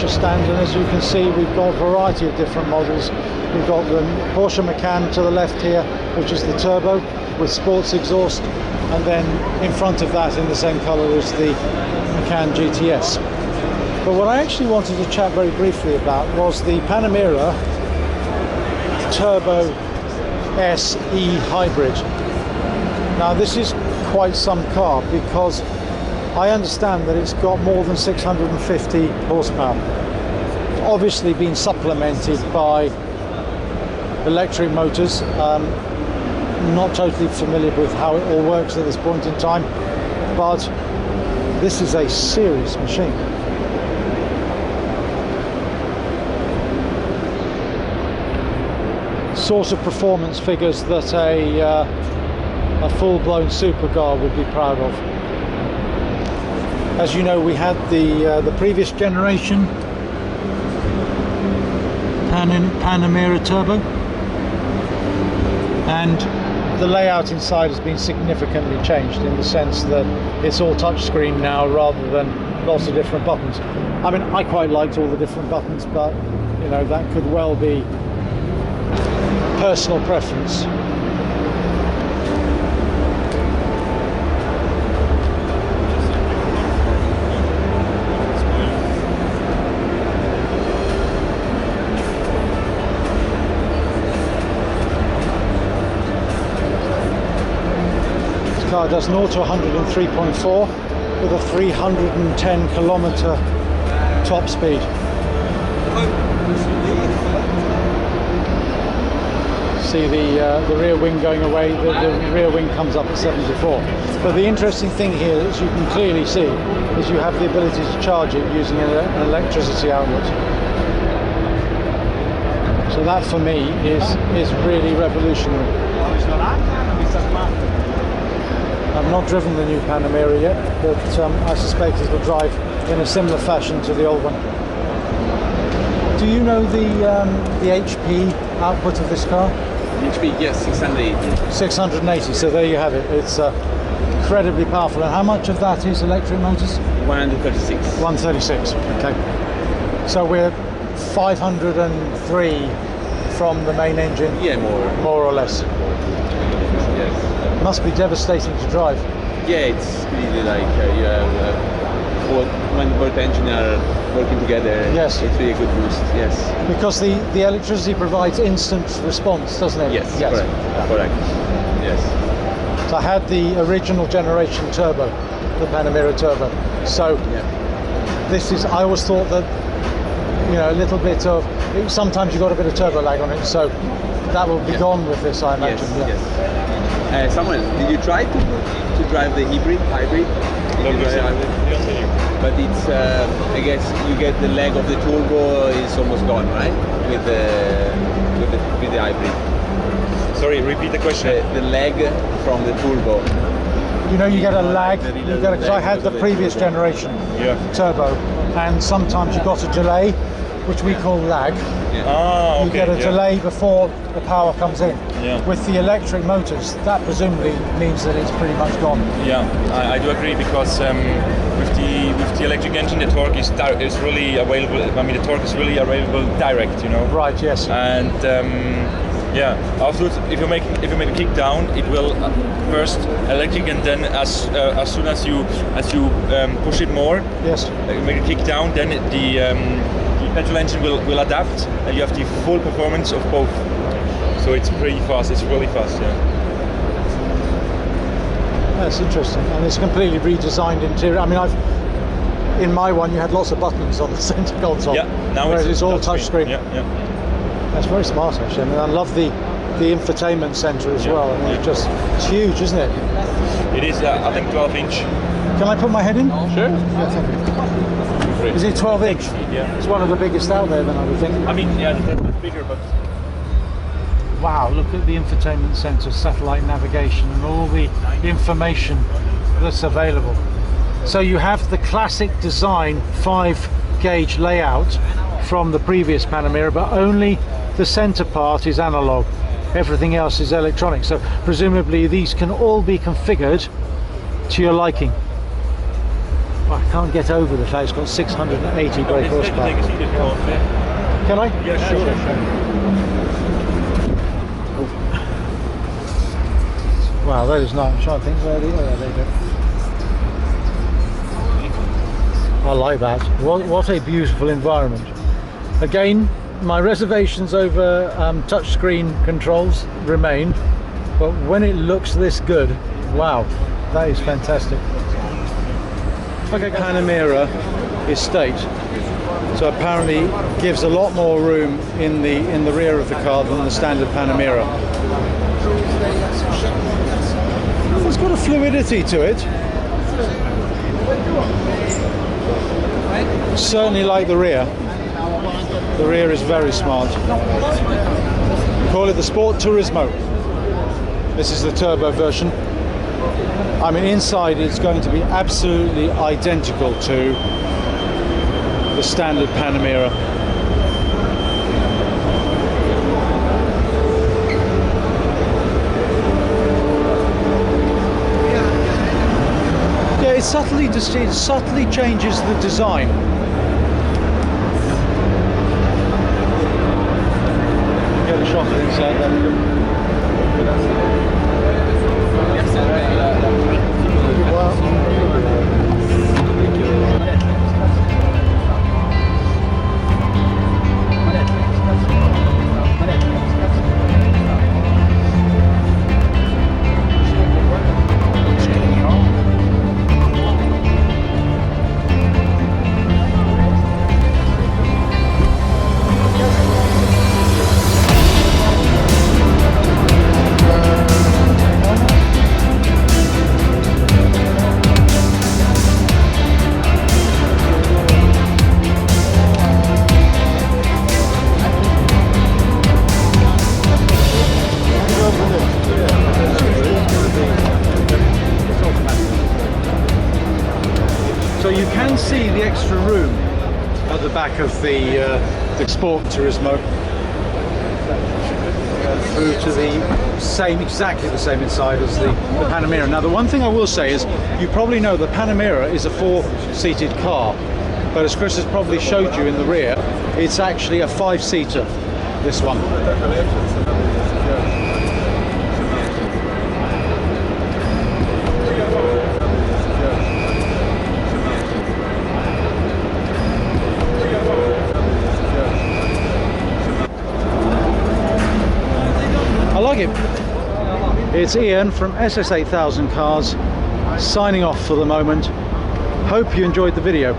stand, and as you can see, we've got a variety of different models. We've got the Porsche Macan to the left here, which is the turbo with sports exhaust, and then in front of that in the same color is the Macan GTS. But what I actually wanted to chat very briefly about was the Panamera TurboS E-Hybrid. Now this is quite some car, because I understand that it's got more than 650 horsepower. It's obviously been supplemented by electric motors. Not totally familiar with how it all works at this point in time, but this is a serious machine. Sort of performance figures that a full-blown supercar would be proud of. As you know, we had the previous generation Panamera Turbo, and the layout inside has been significantly changed in the sense that it's all touchscreen now rather than lots of different buttons. I mean, I quite liked all the different buttons, but you know, that could well be personal preference. Car does 0 to 103.4 with a 310 kilometer top speed. See the rear wing going away. The rear wing comes up at 74. But the interesting thing here, as you can clearly see, is you have the ability to charge it using an electricity outlet. So that for me is really revolutionary. I've not driven the new Panamera yet, but I suspect it will drive in a similar fashion to the old one. Do you know the HP output of this car? HP, yes, 680. 680, so there you have it. It's incredibly powerful. And how much of that is electric motors? 136. 136, okay. So we're 503 from the main engine? Yeah, more or less. Yes. Must be devastating to drive. Yeah, it's really like you have when both engines are working together. Yes, it's really a good boost. Yes, because the electricity provides instant response, doesn't it? Yes, correct. Yeah. Correct. Yes. So I had the original generation turbo, the Panamera Turbo. So this is. I always thought that, you know, a little bit of. Sometimes you got a bit of turbo lag on it, so that will be gone with this, I imagine. Yes. Samuel, did you try to drive the hybrid? But it's, I guess you get the leg of the turbo is almost gone, right? With the hybrid. Sorry, repeat the question. The leg from the turbo. You know, you get a lag. Because I had the previous generation turbo, and sometimes you got a delay, which we call lag. Ah, okay. You get a delay before the power comes in. Yeah. With the electric motors, that presumably means that it's pretty much gone. Yeah, I do agree, because with the electric engine, the torque is really available. I mean, the torque is really available direct, you know. Right. Yes. And yeah, afterwards, if you make a kick down, it will first electric, and then as soon as you push it more, make a kick down, then the petrol engine will adapt, and you have the full performance of both. So it's pretty fast. It's really fast. Yeah. That's interesting, and it's completely redesigned interior. I mean, in my one you had lots of buttons on the centre console. Yeah. Now it's all touchscreen. Yeah. That's very smart, actually. I mean, I love the infotainment centre as well. I mean, it's huge, isn't it? It is. I think 12-inch. Can I put my head in? Sure. Yeah, thank you. Is it 12-inch? Yeah. It's one of the biggest out there, then, I would think. I mean, yeah, it's a bit bigger, but. Wow, look at the infotainment centre, satellite navigation, and all the information that's available. So you have the classic design 5-gauge layout from the previous Panamera, but only the centre part is analog. Everything else is electronic. So presumably these can all be configured to your liking. Wow, can't get over the fact it's got 680 brake horsepower. Take a seat if you want. Yeah. Can I? Yeah, sure. Wow, that is nice. I'm trying to think where they go. I like that. What a beautiful environment. Again, my reservations over touchscreen controls remain, but when it looks this good, wow, that is fantastic. Okay, Panamera estate. So apparently gives a lot more room in the rear of the car than the standard Panamera. It's got a fluidity to it. Certainly like the rear. The rear is very smart. We call it the Sport Turismo. This is the turbo version. I mean, inside it's going to be absolutely identical to the standard Panamera. Yeah, it subtly changes the design. Get a shot of inside there. So you can see the extra room at the back of the Sport Turismo through to the same, exactly the same inside as the Panamera. Now the one thing I will say is, you probably know the Panamera is a 4-seated car, but as Chris has probably showed you in the rear, it's actually a 5-seater, this one. I like it. It's Ian from SS8000 Cars signing off for the moment. Hope you enjoyed the video.